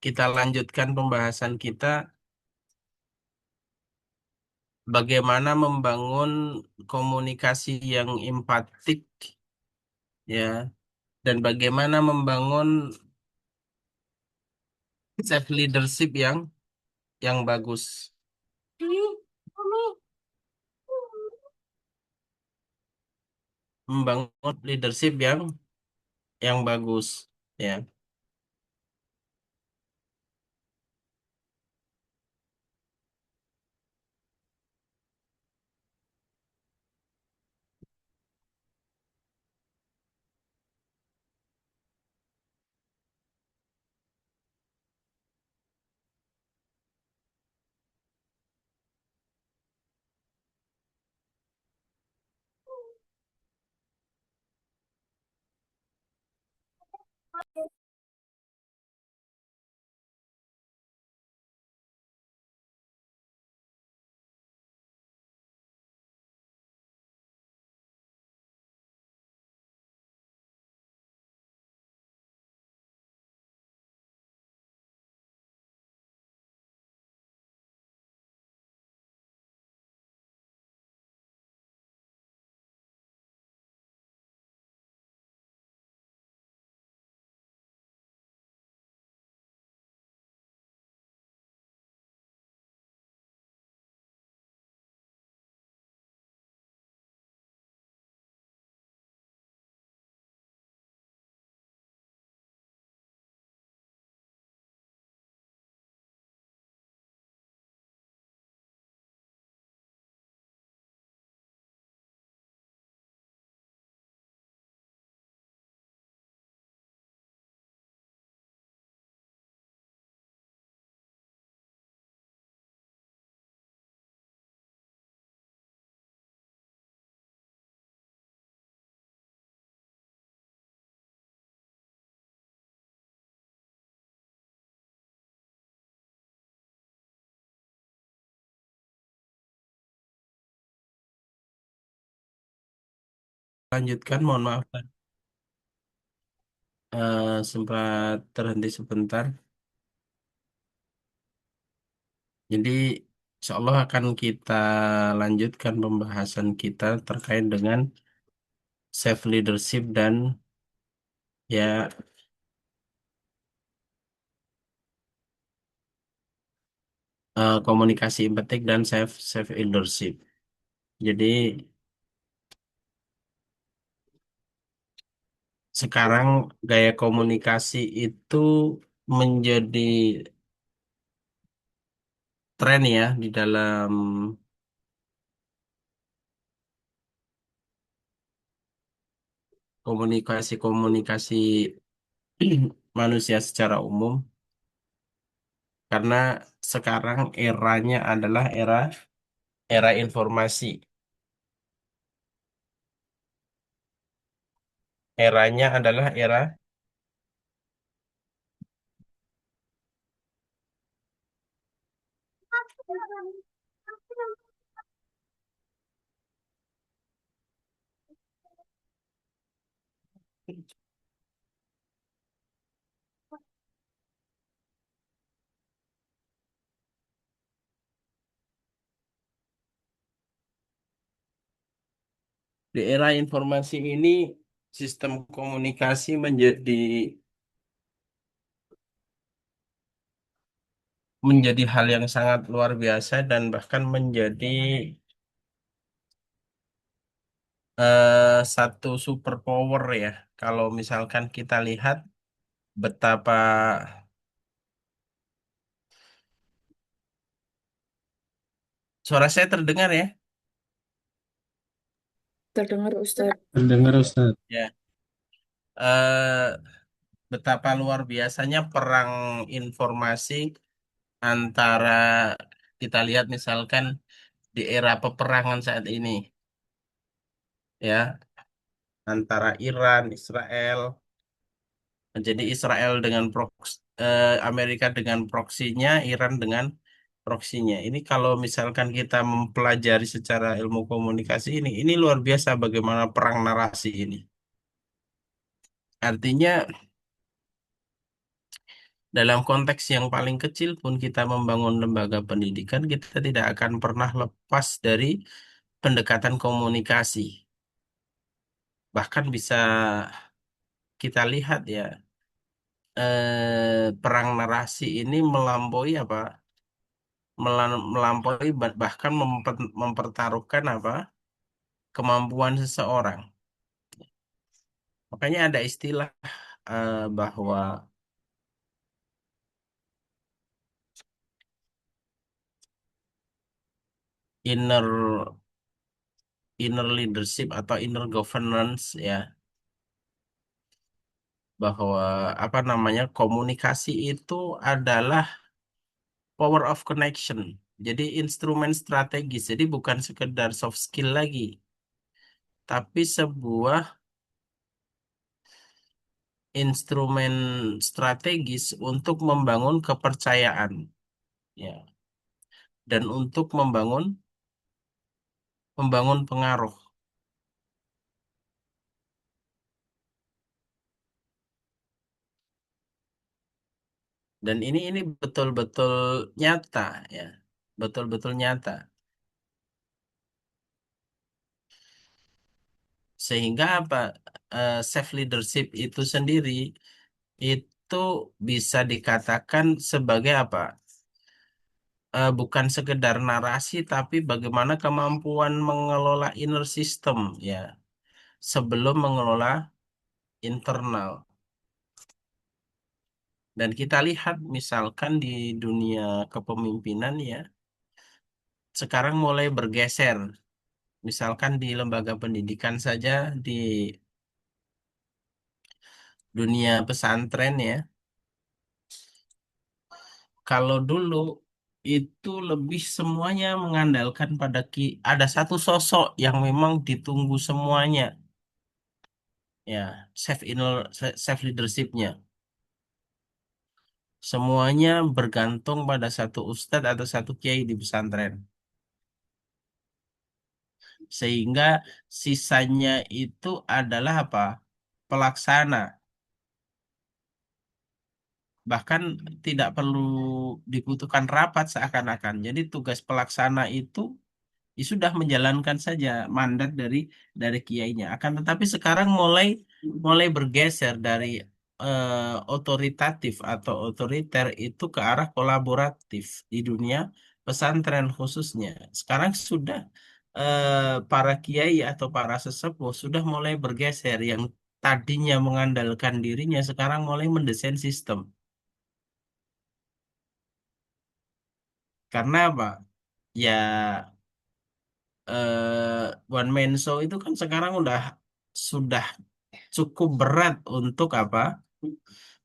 kita lanjutkan pembahasan kita bagaimana membangun komunikasi yang empatik ya dan bagaimana membangun self leadership yang bagus. Membangun leadership yang bagus ya. Lanjutkan, mohon maaf sempat terhenti sebentar. Jadi insya Allah akan kita lanjutkan pembahasan kita terkait dengan self leadership dan ya komunikasi empatik dan self self leadership. Jadi sekarang gaya komunikasi itu menjadi tren ya di dalam komunikasi-komunikasi manusia secara umum karena sekarang eranya adalah era era informasi. Eranya adalah di era informasi ini sistem komunikasi menjadi hal yang sangat luar biasa dan bahkan menjadi satu superpower ya. Kalau misalkan kita lihat betapa suara saya terdengar ya. Terdengar Ustadz. Terdengar Ustaz. Ya, betapa luar biasanya perang informasi antara kita lihat misalkan di era peperangan saat ini ya antara Iran, Israel. Jadi Israel dengan Amerika dengan proksinya, Iran dengan proksinya. Ini kalau misalkan kita mempelajari secara ilmu komunikasi ini luar biasa bagaimana perang narasi ini. Artinya Dalam konteks yang paling kecil pun kita membangun lembaga pendidikan, kita tidak akan pernah lepas dari pendekatan komunikasi. Bahkan bisa kita lihat ya, perang narasi ini melampaui apa? Melampaui bahkan mempertaruhkan apa? Kemampuan seseorang. Makanya ada istilah bahwa inner inner leadership atau inner governance ya, bahwa apa namanya, komunikasi itu adalah power of connection. Jadi instrumen strategis. Jadi bukan sekedar soft skill lagi, tapi sebuah instrumen strategis untuk membangun kepercayaan ya, dan untuk membangun membangun pengaruh. Dan ini betul-betul nyata ya. Betul-betul nyata. Sehingga apa, self leadership itu sendiri itu bisa dikatakan sebagai apa? Bukan sekedar narasi, tapi bagaimana kemampuan mengelola inner system ya, sebelum mengelola internal. Dan kita lihat misalkan di dunia kepemimpinan ya, sekarang mulai bergeser. Misalkan di lembaga pendidikan saja, di dunia pesantren ya. Kalau dulu itu lebih semuanya mengandalkan pada ada satu sosok yang memang ditunggu semuanya ya, self leadershipnya. Semuanya bergantung pada satu ustadz atau satu kiai di pesantren. Sehingga sisanya itu adalah apa? Pelaksana. Bahkan tidak perlu dibutuhkan rapat seakan-akan. Jadi tugas pelaksana itu ya sudah menjalankan saja mandat dari kiainya. Akan tetapi sekarang mulai mulai bergeser dari otoritatif atau otoriter itu ke arah kolaboratif di dunia pesantren khususnya. Sekarang sudah para kiai atau para sesepuh sudah mulai bergeser, yang tadinya mengandalkan dirinya sekarang mulai mendesain sistem. Karena apa? Ya, one man show itu kan sekarang sudah cukup berat untuk apa?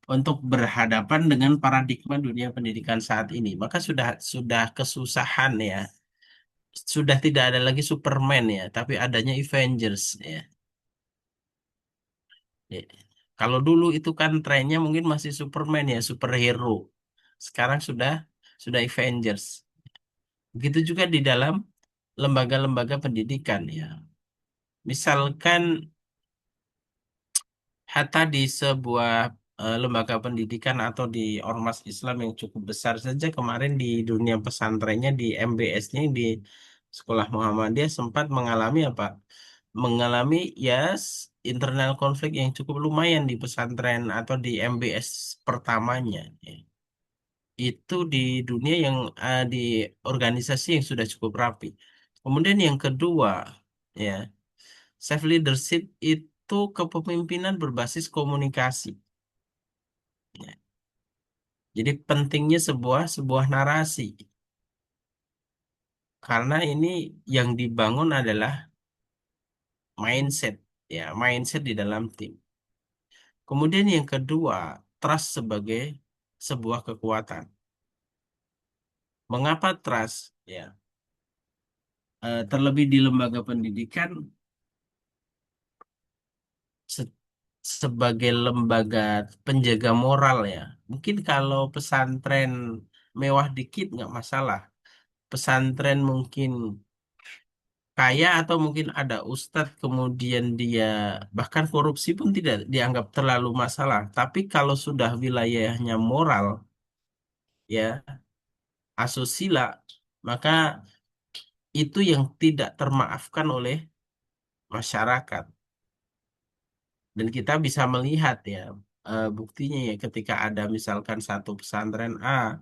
Untuk berhadapan dengan paradigma dunia pendidikan saat ini. Maka sudah kesusahan ya. Sudah tidak ada lagi Superman ya, tapi adanya Avengers ya. Ya. Kalau dulu itu kan trennya mungkin masih Superman ya, superhero. Sekarang sudah Avengers. Begitu juga di dalam lembaga-lembaga pendidikan ya. Misalkan Hatta di sebuah lembaga pendidikan atau di ormas Islam yang cukup besar saja, kemarin di dunia pesantrennya, di MBS-nya, di Sekolah Muhammadiyah sempat mengalami apa? Mengalami ya, internal konflik yang cukup lumayan di pesantren atau di MBS pertamanya ya. Itu di dunia yang di organisasi yang sudah cukup rapi. Kemudian yang kedua ya, self leadership itu kepemimpinan berbasis komunikasi. Ya. Jadi pentingnya sebuah sebuah narasi, karena ini yang dibangun adalah mindset ya, mindset di dalam tim. Kemudian yang kedua, trust sebagai sebuah kekuatan. Mengapa trust? Ya, terlebih di lembaga pendidikan se- sebagai lembaga penjaga moral ya. Mungkin kalau pesantren mewah dikit nggak masalah. Pesantren mungkin kaya atau mungkin ada ustadz kemudian dia bahkan korupsi pun tidak dianggap terlalu masalah. Tapi kalau sudah wilayahnya moral, ya asusila, maka itu yang tidak termaafkan oleh masyarakat. Dan kita bisa melihat ya buktinya ya ketika ada misalkan satu pesantren A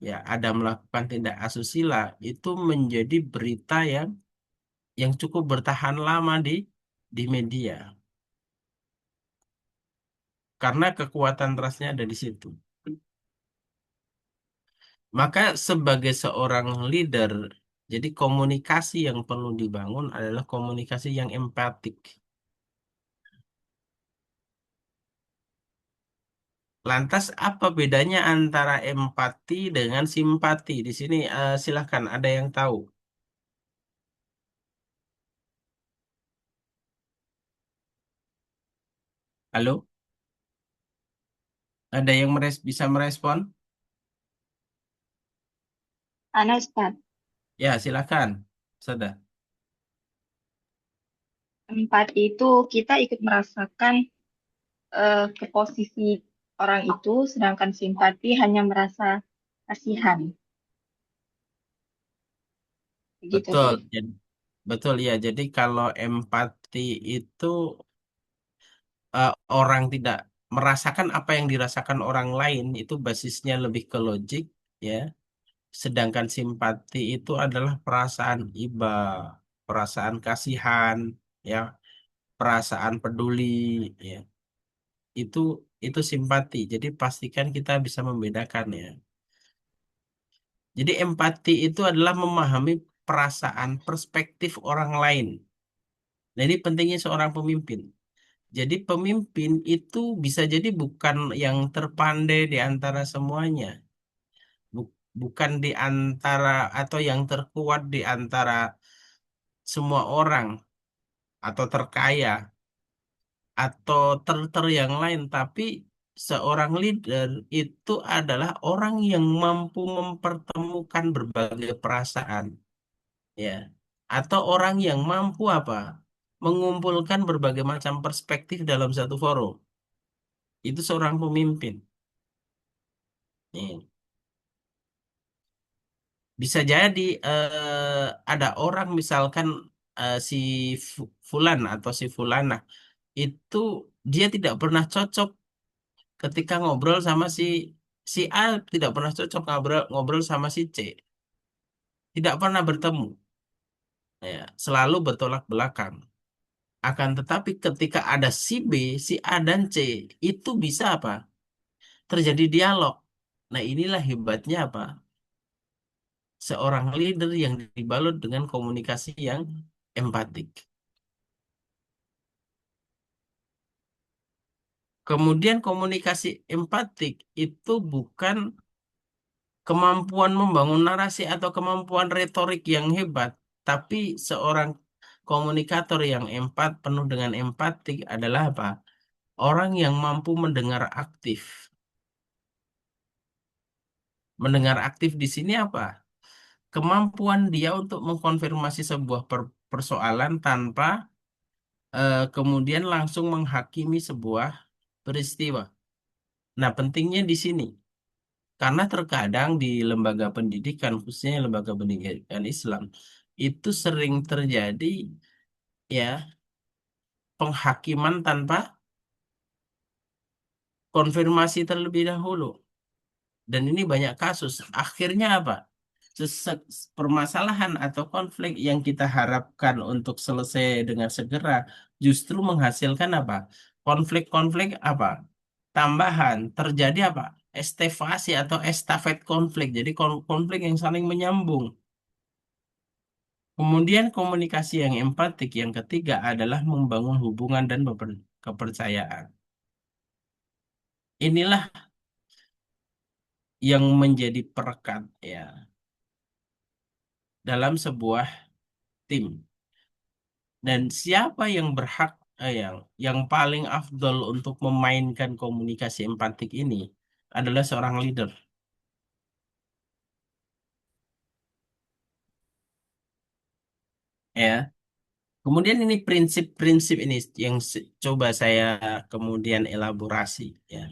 ya ada melakukan tindak asusila itu menjadi berita yang cukup bertahan lama di media karena kekuatan trustnya ada di situ. Maka sebagai seorang leader, jadi komunikasi yang perlu dibangun adalah komunikasi yang empatik. Lantas apa bedanya antara empati dengan simpati? Di sini silahkan ada yang tahu. Halo, ada yang bisa merespon? Ana Ustaz, Ya, silahkan. Sudah. empati itu kita ikut merasakan ke posisi orang itu, sedangkan simpati hanya merasa kasihan. Begitu Betul. sih. Betul ya. Jadi kalau empati itu orang tidak merasakan apa yang dirasakan orang lain itu basisnya lebih ke logik ya. Sedangkan simpati itu adalah perasaan iba, perasaan kasihan ya, perasaan peduli ya. Itu itu simpati. Jadi pastikan kita bisa membedakan ya. Jadi empati itu adalah memahami perasaan perspektif orang lain. Nah, ini pentingnya seorang pemimpin. Jadi pemimpin itu bisa jadi bukan yang terpandai di antara semuanya. Bukan di antara atau yang terkuat di antara semua orang atau terkaya atau ter yang lain. Tapi seorang leader itu adalah orang yang mampu mempertemukan berbagai perasaan. Ya, atau orang yang mampu apa? Mengumpulkan berbagai macam perspektif dalam satu forum. Itu seorang pemimpin. Nih, bisa jadi ada orang misalkan si Fulan atau si Fulana itu dia tidak pernah cocok ketika ngobrol sama si A tidak pernah cocok ngobrol ngobrol sama si C. Tidak pernah bertemu. Ya, selalu bertolak belakang. Akan tetapi ketika ada si B, si A dan C, itu bisa apa? Terjadi dialog. Nah, inilah hebatnya apa? Seorang leader yang dibalut dengan komunikasi yang empatik. Kemudian komunikasi empatik itu bukan kemampuan membangun narasi atau kemampuan retorik yang hebat, tapi seorang komunikator yang penuh dengan empatik adalah apa? Orang yang mampu mendengar aktif. Mendengar aktif di sini apa? Kemampuan dia untuk mengkonfirmasi sebuah persoalan tanpa kemudian langsung menghakimi sebuah peristiwa. Nah, pentingnya di sini karena terkadang di lembaga pendidikan, khususnya lembaga pendidikan Islam, itu sering terjadi ya penghakiman tanpa konfirmasi terlebih dahulu. Dan ini banyak kasus. Akhirnya apa? Permasalahan atau konflik yang kita harapkan untuk selesai dengan segera justru menghasilkan apa? Konflik-konflik apa? Tambahan terjadi apa? Estivasi atau estafet konflik. Jadi konflik yang saling menyambung. Kemudian komunikasi yang empatik yang ketiga adalah membangun hubungan dan kepercayaan. Inilah yang menjadi perekat ya dalam sebuah tim. Dan siapa yang berhak yang paling afdol untuk memainkan komunikasi empatik ini adalah seorang leader. ya. Kemudian ini prinsip-prinsip ini yang coba saya kemudian elaborasi ya.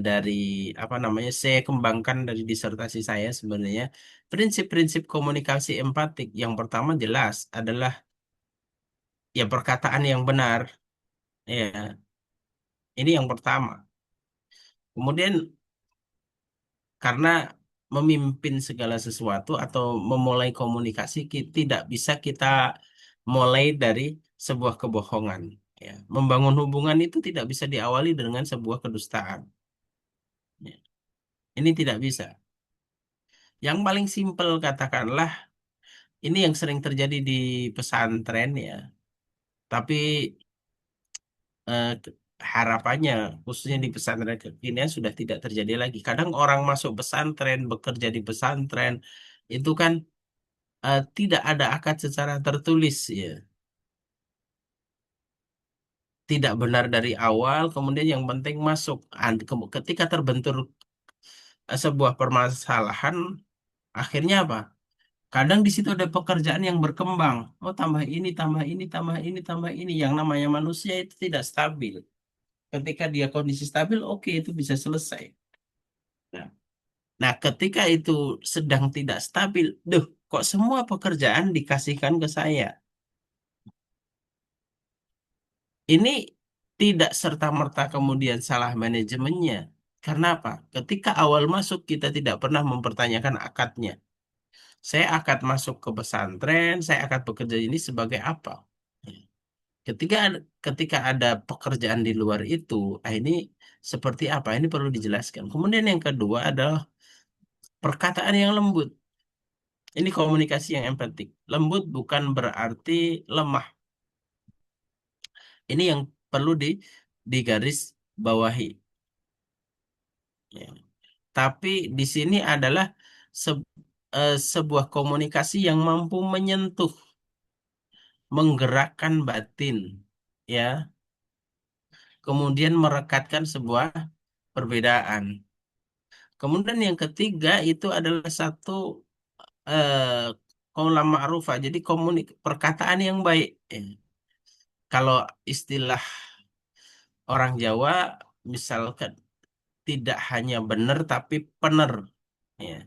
Dari apa namanya saya kembangkan dari disertasi saya sebenarnya prinsip-prinsip komunikasi empatik yang pertama jelas adalah ya perkataan yang benar ya ini yang pertama. Kemudian karena memimpin segala sesuatu atau memulai komunikasi tidak bisa kita mulai dari sebuah kebohongan ya. Membangun hubungan itu tidak bisa diawali dengan sebuah kedustaan ya. Ini tidak bisa. Yang paling simpel katakanlah ini yang sering terjadi di pesantren ya. Tapi harapannya khususnya di pesantren kekinian sudah tidak terjadi lagi. Kadang orang masuk pesantren, bekerja di pesantren itu kan tidak ada akad secara tertulis ya. Tidak benar dari awal, kemudian yang penting masuk. Ketika terbentur sebuah permasalahan, akhirnya apa? Kadang di situ ada pekerjaan yang berkembang. Oh, tambah ini, tambah ini, tambah ini, tambah ini. Yang namanya manusia itu tidak stabil. Ketika dia kondisi stabil, oke, itu bisa selesai. Nah, nah, ketika itu sedang tidak stabil, duh, kok semua pekerjaan dikasihkan ke saya? Ini tidak serta-merta kemudian salah manajemennya. Karena apa? Ketika awal masuk kita tidak pernah mempertanyakan akadnya. Saya akad masuk ke pesantren, saya akad bekerja ini sebagai apa? Ketika ada pekerjaan di luar itu, ini seperti apa? Ini perlu dijelaskan. Kemudian yang kedua adalah perkataan yang lembut. Ini komunikasi yang empatik. Lembut bukan berarti lemah. Ini yang perlu digaris bawahi. Ya. Tapi di sini adalah sebuah komunikasi yang mampu menyentuh, menggerakkan batin, ya, kemudian merekatkan sebuah perbedaan. Kemudian yang ketiga itu adalah satu eh, qaula ma'rufah, jadi perkataan yang baik. Kalau istilah orang Jawa, misalkan tidak hanya benar tapi pener, ya,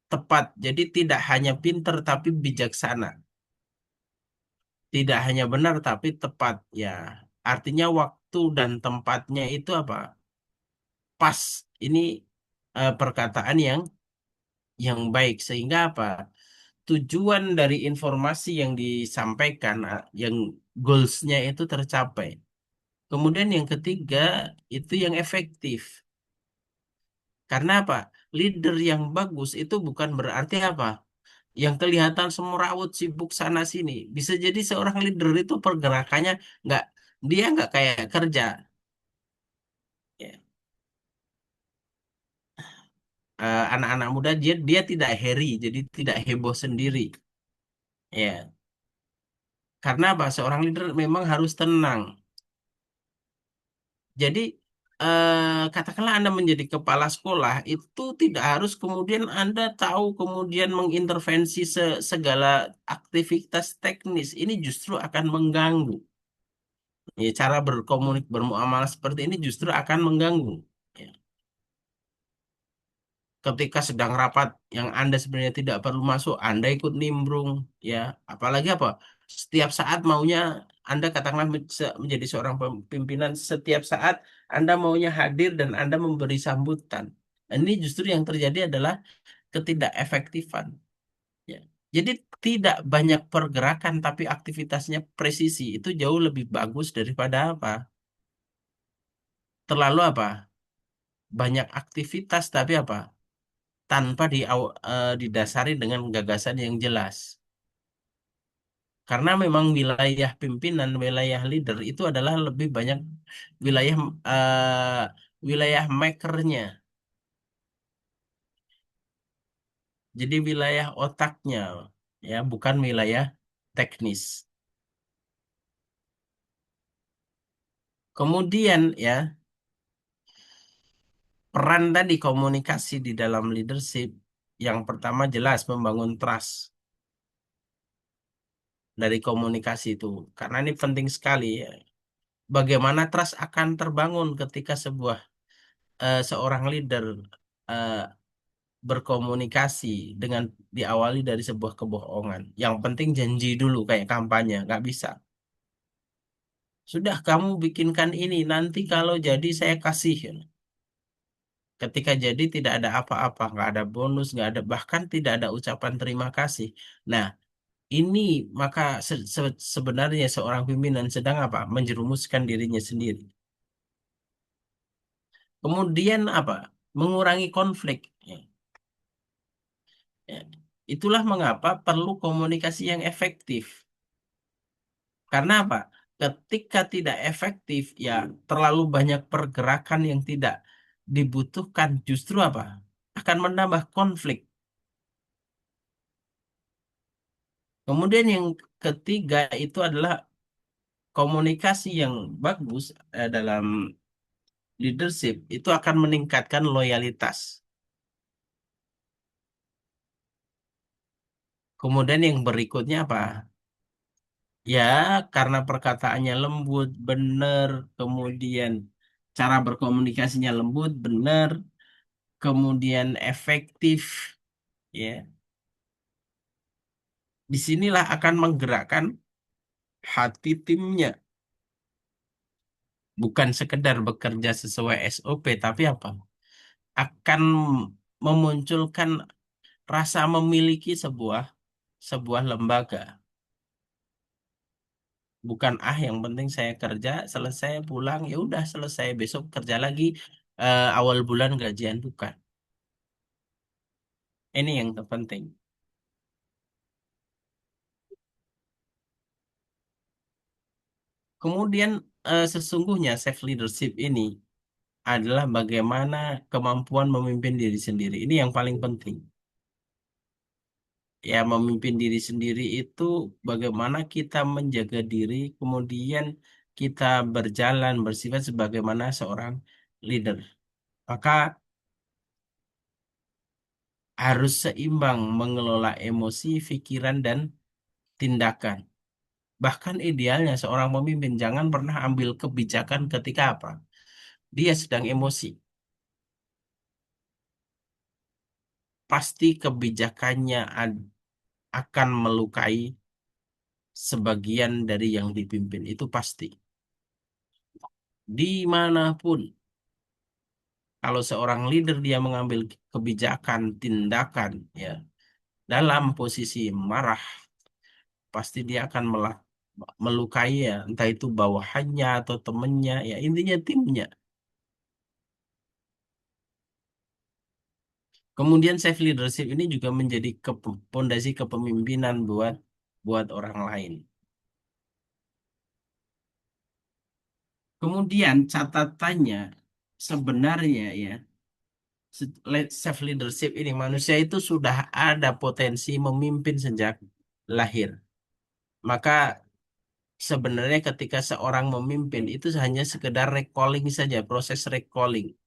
tepat. Jadi tidak hanya pinter tapi bijaksana. Tidak hanya benar tapi tepat ya. Artinya waktu dan tempatnya itu apa? Pas. Ini perkataan yang baik sehingga apa? Tujuan dari informasi yang disampaikan yang goalsnya itu tercapai. Kemudian yang ketiga itu yang efektif. Karena apa? Leader yang bagus itu bukan berarti apa? Yang kelihatan semrawut sibuk sana sini. Bisa jadi seorang leader itu pergerakannya nggak dia nggak kayak kerja. Ya. Anak-anak muda dia tidak heri, jadi tidak heboh sendiri. Ya, karena apa? Seorang leader memang harus tenang. Jadi katakanlah Anda menjadi kepala sekolah itu tidak harus kemudian Anda tahu kemudian mengintervensi segala aktivitas teknis. Ini justru akan mengganggu. Ya, cara bermuamalah seperti ini justru akan mengganggu. Ya. Ketika sedang rapat yang Anda sebenarnya tidak perlu masuk, Anda ikut nimbrung, ya. Apalagi apa? Setiap saat maunya Anda katakanlah menjadi seorang pimpinan, setiap saat Anda maunya hadir dan Anda memberi sambutan. Ini justru yang terjadi adalah ketidakefektifan. Ya. Jadi tidak banyak pergerakan tapi aktivitasnya presisi. Itu jauh lebih bagus daripada apa? Terlalu apa? Banyak aktivitas tapi apa? Tanpa didasari dengan gagasan yang jelas. Karena memang wilayah pimpinan, wilayah leader itu adalah lebih banyak wilayah wilayah makernya. Jadi wilayah otaknya, ya bukan wilayah teknis. Kemudian ya peran tadi komunikasi di dalam leadership yang pertama jelas membangun trust. dari komunikasi itu. Karena ini penting sekali ya. Bagaimana trust akan terbangun ketika seorang leader eh, berkomunikasi dengan diawali dari sebuah kebohongan. Yang penting janji dulu kayak kampanye, nggak bisa. Sudah kamu bikinkan ini, nanti kalau jadi saya kasih. Ketika jadi tidak ada apa-apa, nggak ada bonus, nggak ada bahkan tidak ada ucapan terima kasih. Nah, ini maka sebenarnya seorang pimpinan sedang apa? Menjerumuskan dirinya sendiri. Kemudian apa? Mengurangi konflik. Ya, ya. Itulah mengapa perlu komunikasi yang efektif. Karena apa? Ketika tidak efektif, ya terlalu banyak pergerakan yang tidak dibutuhkan. Justru apa? Akan menambah konflik. Kemudian yang ketiga itu adalah komunikasi yang bagus dalam leadership itu akan meningkatkan loyalitas. Kemudian yang berikutnya apa? Ya, karena perkataannya lembut, benar, kemudian cara berkomunikasinya lembut, benar, kemudian efektif, ya. Disinilah akan menggerakkan hati timnya, bukan sekedar bekerja sesuai SOP, tapi apa? Akan memunculkan rasa memiliki sebuah lembaga. Bukan yang penting saya kerja selesai pulang ya udah selesai besok kerja lagi awal bulan gajian bukan. Ini yang terpenting. Kemudian sesungguhnya self leadership ini adalah bagaimana kemampuan memimpin diri sendiri. Ini yang paling penting. Ya memimpin diri sendiri itu bagaimana kita menjaga diri, kemudian kita berjalan bersifat sebagaimana seorang leader. Maka harus seimbang mengelola emosi, pikiran, dan tindakan. Bahkan idealnya seorang pemimpin jangan pernah ambil kebijakan ketika apa? Dia sedang emosi. Pasti kebijakannya akan melukai sebagian dari yang dipimpin. Itu pasti. Dimanapun, kalau seorang leader dia mengambil kebijakan, tindakan, ya, dalam posisi marah, pasti dia akan melukai ya, entah itu bawahannya atau temennya, ya intinya timnya. Kemudian self leadership ini juga menjadi pondasi kepemimpinan buat buat orang lain. Kemudian catatannya sebenarnya ya self leadership ini manusia itu sudah ada potensi memimpin sejak lahir. Maka sebenarnya ketika seorang memimpin itu hanya sekedar recalling saja, proses recalling.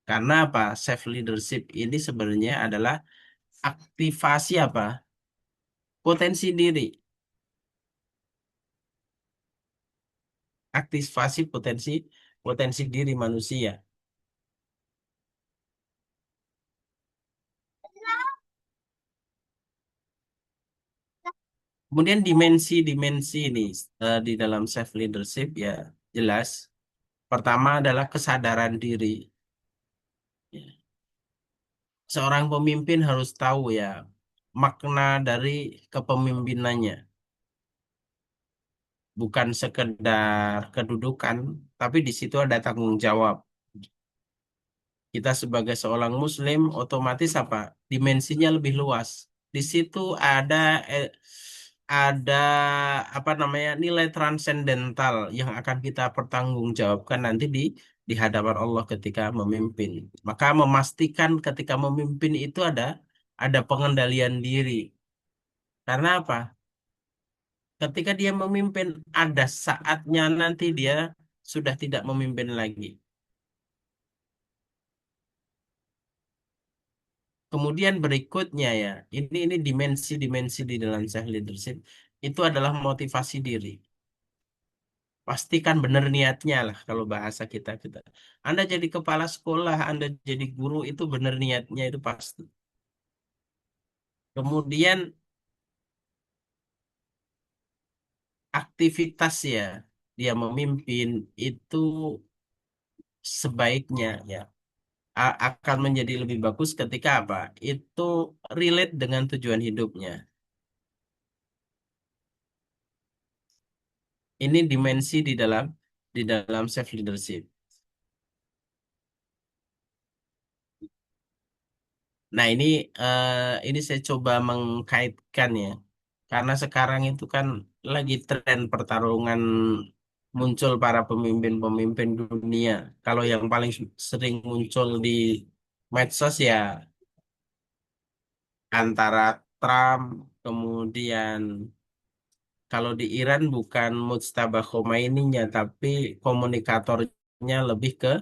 Karena apa? Self leadership ini sebenarnya adalah aktivasi apa? Potensi diri, aktivasi potensi potensi diri manusia. Kemudian dimensi-dimensi ini di dalam self leadership ya jelas. Pertama adalah kesadaran diri. Ya. Seorang pemimpin harus tahu ya makna dari kepemimpinannya. Bukan sekedar kedudukan, tapi di situ ada tanggung jawab. Kita sebagai seorang Muslim otomatis apa? Dimensinya lebih luas. Di situ ada apa namanya nilai transendental yang akan kita pertanggungjawabkan nanti di hadapan Allah ketika memimpin. Maka memastikan ketika memimpin itu ada pengendalian diri. Karena apa? Ketika dia memimpin, ada saatnya nanti dia sudah tidak memimpin lagi. Kemudian berikutnya ya, ini dimensi-dimensi di dalam self leadership itu adalah motivasi diri. Pastikan benar niatnya lah kalau bahasa kita kita. Anda jadi kepala sekolah, Anda jadi guru itu benar niatnya itu pasti. Kemudian aktivitas ya, dia memimpin itu sebaiknya ya akan menjadi lebih bagus ketika apa? Itu relate dengan tujuan hidupnya. Ini dimensi di dalam self leadership. Nah, ini saya coba mengkaitkan ya. Karena sekarang itu kan lagi tren pertarungan muncul para pemimpin-pemimpin dunia. Kalau yang paling sering muncul di medsos ya antara Trump, kemudian kalau di Iran bukan Mujtaba Khomeininya, tapi komunikatornya lebih ke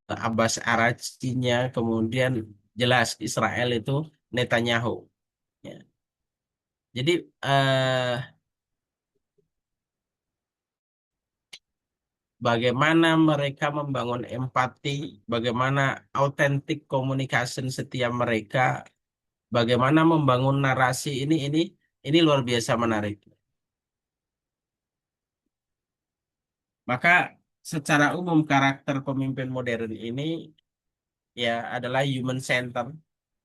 Abbas Araghchinya, kemudian jelas Israel itu Netanyahu. Ya. Jadi bagaimana mereka membangun empati, bagaimana authentic communication setiap mereka, bagaimana membangun narasi ini luar biasa menarik. Maka secara umum karakter pemimpin modern ini ya adalah human center,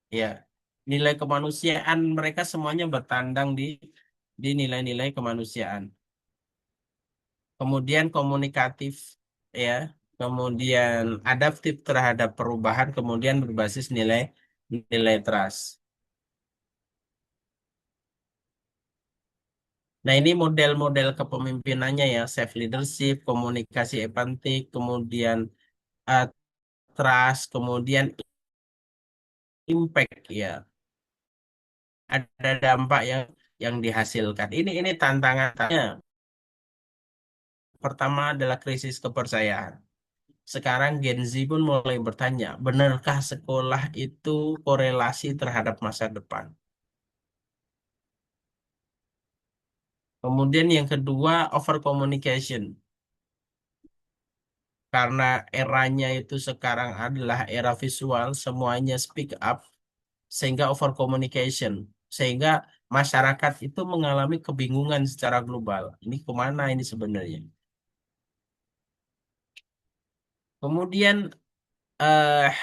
ya. Nilai kemanusiaan mereka semuanya bertandang di nilai-nilai kemanusiaan. Kemudian komunikatif, ya, kemudian adaptif terhadap perubahan, kemudian berbasis nilai nilai trust. Nah, ini model-model kepemimpinannya ya, self leadership, komunikasi empatik, kemudian uh, trust, kemudian impact ya, ada dampak yang dihasilkan. Ini tantangannya. Pertama adalah krisis kepercayaan. Sekarang Gen Z pun mulai bertanya, benarkah sekolah itu korelasi terhadap masa depan? Kemudian yang kedua, over communication. Karena eranya itu sekarang adalah era visual, semuanya speak up, sehingga over communication. Sehingga masyarakat itu mengalami kebingungan secara global. Ini kemana ini sebenarnya? Kemudian eh,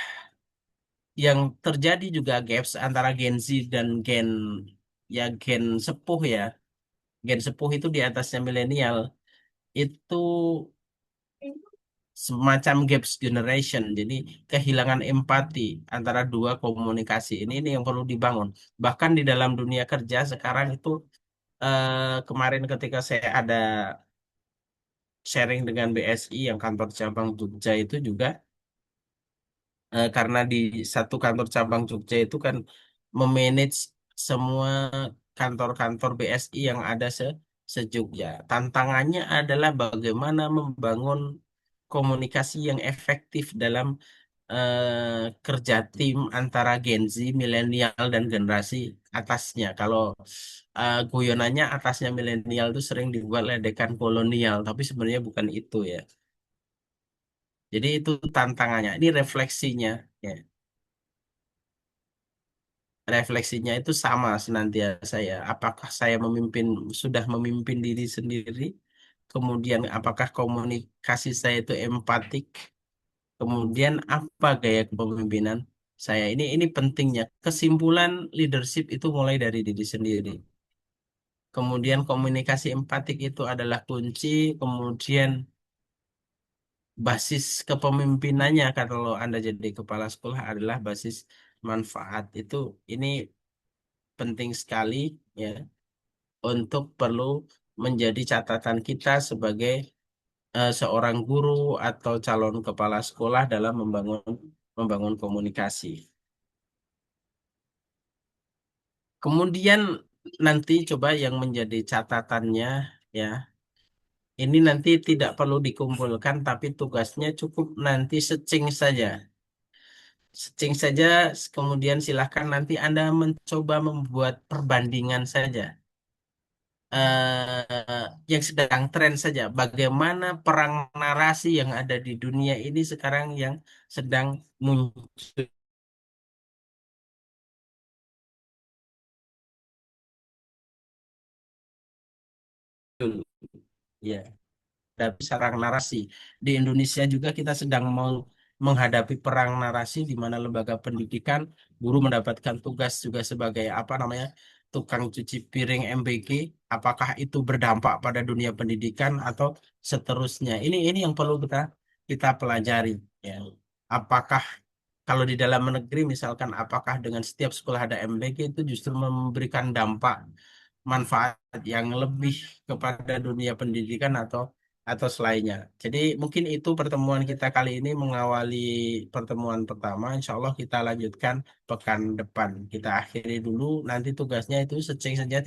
yang terjadi juga gaps antara Gen Z dan Gen sepuh ya. Gen sepuh itu di atasnya milenial. Itu semacam gaps generation. Jadi kehilangan empati antara dua komunikasi ini yang perlu dibangun. Bahkan di dalam dunia kerja sekarang itu kemarin ketika saya ada sharing dengan BSI yang kantor cabang Jogja itu juga karena di satu kantor cabang Jogja itu kan memanage semua kantor-kantor BSI yang ada se-Jogja. Tantangannya adalah bagaimana membangun komunikasi yang efektif dalam kerja tim antara Gen Z, milenial, dan generasi atasnya. Kalau guyonannya atasnya milenial itu sering dibuat ledekan kolonial, tapi sebenarnya bukan itu ya. Jadi itu tantangannya. Ini refleksinya. Ya. Refleksinya itu sama senantiasa ya. Apakah saya sudah memimpin diri sendiri? Kemudian apakah komunikasi saya itu empatik? Kemudian apa gaya kepemimpinan saya? Ini pentingnya. Kesimpulan leadership itu mulai dari diri sendiri. Kemudian komunikasi empatik itu adalah kunci. Kemudian basis kepemimpinannya kalau Anda jadi kepala sekolah adalah basis manfaat. Ini penting sekali ya untuk perlu menjadi catatan kita sebagai seorang guru atau calon kepala sekolah dalam membangun membangun komunikasi. Kemudian nanti coba yang menjadi catatannya ya, ini nanti tidak perlu dikumpulkan tapi tugasnya cukup nanti searching saja. Searching saja, kemudian silahkan nanti Anda mencoba membuat perbandingan saja. Yang sedang tren saja. Bagaimana perang narasi yang ada di dunia ini sekarang yang sedang muncul. Ya. Tapi serang narasi. Di Indonesia juga kita sedang mau menghadapi perang narasi di mana lembaga pendidikan guru mendapatkan tugas juga sebagai apa namanya tukang cuci piring MBG. Apakah itu berdampak pada dunia pendidikan atau seterusnya? Ini yang perlu kita kita pelajari. Ya. Apakah kalau di dalam negeri misalkan apakah dengan setiap sekolah ada MBG itu justru memberikan dampak manfaat yang lebih kepada dunia pendidikan atau selainnya. Jadi mungkin itu pertemuan kita kali ini mengawali pertemuan pertama. Insya Allah kita lanjutkan pekan depan. Kita akhiri dulu. Nanti tugasnya itu secing saja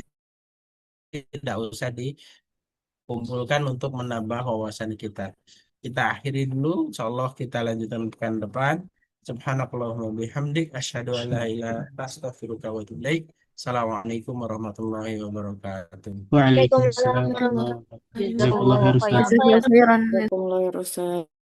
tidak usah dikumpulkan untuk menambah wawasan kita. Kita akhiri dulu. Insya Allah kita lanjutkan pekan depan. Subhanakallahumma bihamdik. Asyhadu an la ilaha illa anta astaghfiruka wa atubu ilaik. Assalamualaikum warahmatullahi wabarakatuh. Waalaikumsalam Waalaikumsalam warahmatullahi wabarakatuh. warahmatullahi Jazakallah khair wabarakatuh. Ustaz. Jazakumullah khairan. Jazakumullah khairan.